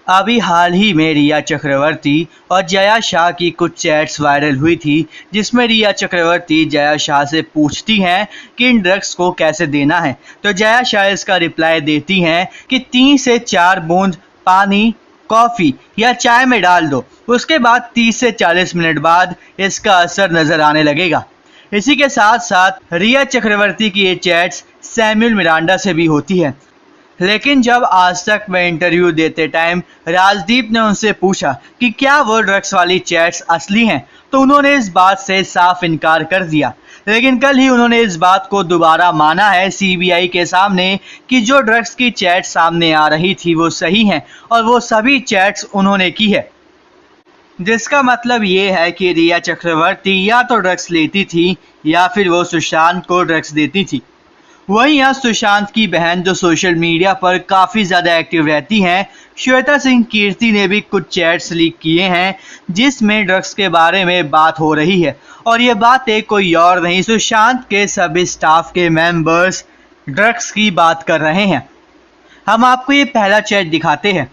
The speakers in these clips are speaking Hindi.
अभी हाल ही में रिया चक्रवर्ती और जया शाह की कुछ चैट्स वायरल हुई थी, जिसमें रिया चक्रवर्ती जया शाह से पूछती हैं कि इन ड्रग्स को कैसे देना है, तो जया शाह इसका रिप्लाई देती हैं कि 3 से 4 बूंद पानी, कॉफ़ी या चाय में डाल दो, उसके बाद 30 से 40 मिनट बाद इसका असर नज़र आने लगेगा। इसी के साथ साथ रिया चक्रवर्ती की ये चैट्स सैमुअल मिरांडा से भी होती है। लेकिन जब आज तक में इंटरव्यू देते टाइम राजदीप ने उनसे पूछा कि क्या वो ड्रग्स वाली चैट्स असली हैं, तो उन्होंने इस बात से साफ इनकार कर दिया। लेकिन कल ही उन्होंने इस बात को दोबारा माना है सीबीआई के सामने कि जो ड्रग्स की चैट सामने आ रही थी वो सही हैं और वो सभी चैट्स उन्होंने की है, जिसका मतलब ये है कि रिया चक्रवर्ती या तो ड्रग्स लेती थी या फिर वो सुशांत को ड्रग्स देती थी। वहीं यहाँ सुशांत की बहन जो सोशल मीडिया पर काफ़ी ज़्यादा एक्टिव रहती हैं, श्वेता सिंह कीर्ति ने भी कुछ चैट्स लीक किए हैं जिसमें ड्रग्स के बारे में बात हो रही है। और ये बातें कोई और नहीं, सुशांत के सभी स्टाफ के मेंबर्स ड्रग्स की बात कर रहे हैं। हम आपको ये पहला चैट दिखाते हैं।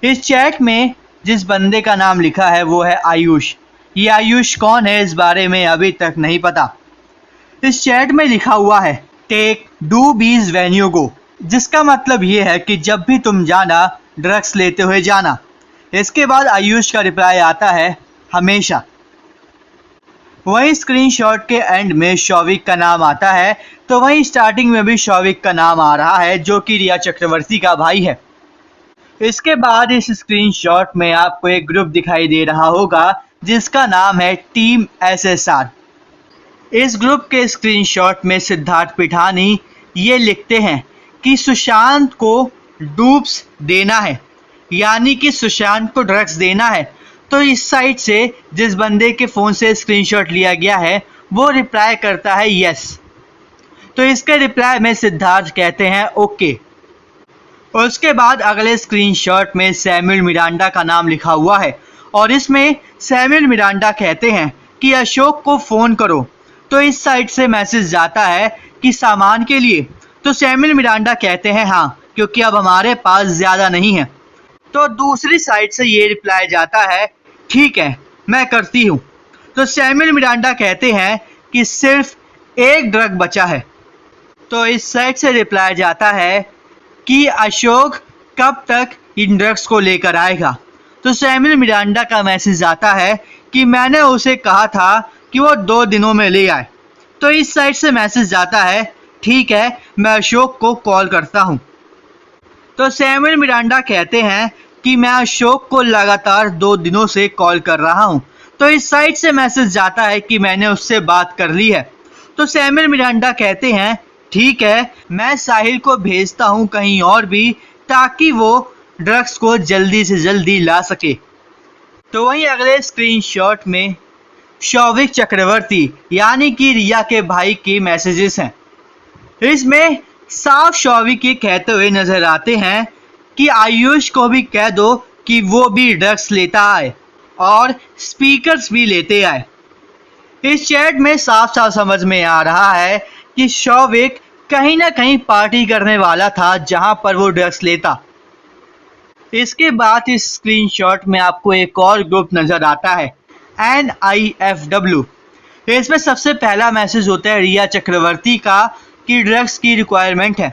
इस चैट में जिस बंदे का नाम लिखा है वो है आयुष। ये आयुष कौन है इस बारे में अभी तक नहीं पता। इस चैट में लिखा हुआ है टेक डू बीज व्हेन यू गो, जिसका मतलब ये है कि जब भी तुम जाना ड्रग्स लेते हुए जाना। इसके बाद आयुष का रिप्लाई आता है हमेशा। वहीं स्क्रीनशॉट के एंड में शौविक का नाम आता है, तो वहीं स्टार्टिंग में भी शौविक का नाम आ रहा है जो कि रिया चक्रवर्ती का भाई है। इसके बाद इस स्क्रीनशॉट में आपको एक ग्रुप दिखाई दे रहा होगा जिसका नाम है टीम एसएसआर। इस ग्रुप के स्क्रीनशॉट में सिद्धार्थ पिठानी ये लिखते हैं कि सुशांत को डूब्स देना है, यानी कि सुशांत को ड्रग्स देना है। तो इस साइट से जिस बंदे के फ़ोन से स्क्रीनशॉट लिया गया है वो रिप्लाई करता है यस। तो इसके रिप्लाई में सिद्धार्थ कहते हैं ओके। उसके बाद अगले स्क्रीनशॉट में सैमुअल मिरांडा का नाम लिखा हुआ है और इसमें सैमुअल मिरांडा कहते हैं कि अशोक को फ़ोन करो। तो इस साइट से मैसेज जाता है कि सामान के लिए। तो सैमुअल मिरांडा कहते हैं हाँ, क्योंकि अब हमारे पास ज़्यादा नहीं है। तो दूसरी साइट से ये रिप्लाई जाता है ठीक है मैं करती हूँ। तो सैमुअल मिरांडा कहते हैं कि सिर्फ एक ड्रग बचा है। तो इस साइट से रिप्लाई जाता है कि अशोक कब तक इन ड्रग्स को लेकर आएगा। तो सैमुअल मिरांडा का मैसेज आता है कि मैंने उसे कहा था कि वो 2 दिनों में ले आए। तो इस साइट से मैसेज जाता है ठीक है मैं अशोक को कॉल करता हूँ। तो सैमुअल मिरांडा कहते हैं कि मैं अशोक को लगातार 2 दिनों से कॉल कर रहा हूँ। तो इस साइट से मैसेज जाता है कि मैंने उससे बात कर ली है। तो सैमुअल मिरांडा कहते हैं ठीक है मैं साहिल को भेजता हूँ कहीं और भी, ताकि वो ड्रग्स को जल्दी से जल्दी ला सके। तो वहीं अगले स्क्रीनशॉट में शौविक चक्रवर्ती यानी कि रिया के भाई के मैसेजेस हैं। इसमें साफ शौविक ये कहते हुए नजर आते हैं कि आयुष को भी कह दो कि वो भी ड्रग्स लेता आए और स्पीकर्स भी लेते आए। इस चैट में साफ साफ समझ में आ रहा है कि शौविक कहीं ना कहीं पार्टी करने वाला था जहां पर वो ड्रग्स लेता। इसके बाद इस स्क्रीनशॉट में आपको एक और ग्रुप नजर आता है NIFW। इसमें सबसे पहला मैसेज होता है रिया चक्रवर्ती का कि ड्रग्स की रिक्वायरमेंट है।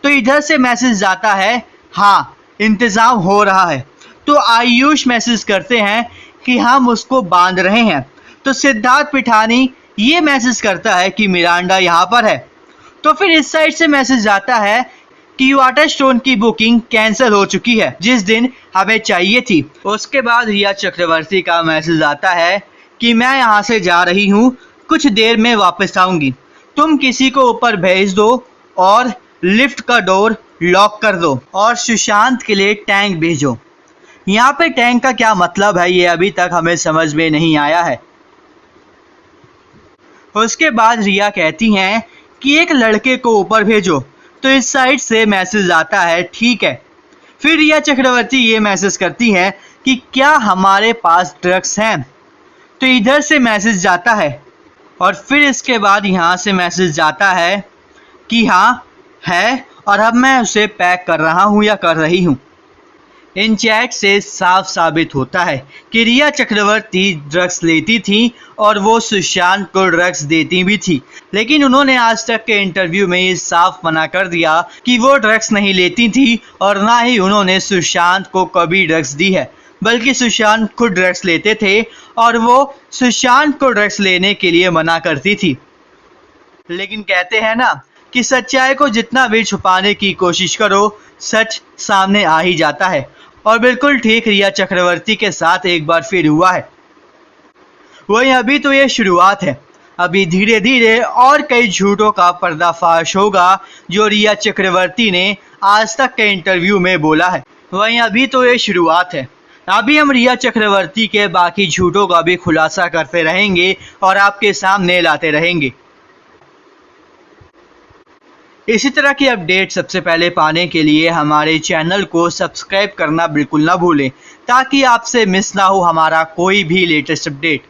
तो इधर से मैसेज जाता है हाँ इंतज़ाम हो रहा है। तो आयुष मैसेज करते हैं कि हम उसको बांध रहे हैं। तो सिद्धार्थ पिठानी ये मैसेज करता है कि मिरांडा यहाँ पर है। तो फिर इस साइड से मैसेज आता है कि वाटर स्टोन की बुकिंग कैंसिल हो चुकी है जिस दिन हमें चाहिए थी। उसके बाद रिया चक्रवर्ती का मैसेज आता है कि मैं यहाँ से जा रही हूँ, कुछ देर में वापस आऊँगी, तुम किसी को ऊपर भेज दो और लिफ्ट का डोर लॉक कर दो और सुशांत के लिए टैंक भेजो। यहाँ पे टैंक का क्या मतलब है ये अभी तक हमें समझ में नहीं आया है। उसके बाद रिया कहती हैं कि एक लड़के को ऊपर भेजो। तो इस साइड से मैसेज आता है ठीक है। फिर रिया चक्रवर्ती ये मैसेज करती है कि क्या हमारे पास ड्रग्स हैं। तो इधर से मैसेज जाता है और फिर इसके बाद यहाँ से मैसेज जाता है कि हाँ है और अब मैं उसे पैक कर रहा हूँ या कर रही हूँ। इन चैट से साफ साबित होता है कि रिया चक्रवर्ती ड्रग्स लेती थी और वो सुशांत को ड्रग्स देती भी थी, लेकिन उन्होंने आज तक के इंटरव्यू में ये साफ मना कर दिया कि वो ड्रग्स नहीं लेती थी और ना ही उन्होंने सुशांत को कभी ड्रग्स दी है, बल्कि सुशांत खुद ड्रग्स लेते थे और वो सुशांत को ड्रग्स लेने के लिए मना करती थी। लेकिन कहते हैं ना कि सच्चाई को जितना भी छुपाने की कोशिश करो, सच सामने आ ही जाता है। और बिल्कुल ठीक रिया चक्रवर्ती के साथ एक बार फिर हुआ है। वहीं अभी तो ये शुरुआत है, अभी धीरे धीरे और कई झूठों का पर्दाफाश होगा जो रिया चक्रवर्ती ने आज तक के इंटरव्यू में बोला है। वहीं अभी तो ये शुरुआत है, अभी हम रिया चक्रवर्ती के बाकी झूठों का भी खुलासा करते रहेंगे और आपके सामने लाते रहेंगे। इसी तरह की अपडेट सबसे पहले पाने के लिए हमारे चैनल को सब्सक्राइब करना बिल्कुल ना भूलें, ताकि आपसे मिस ना हो हमारा कोई भी लेटेस्ट अपडेट।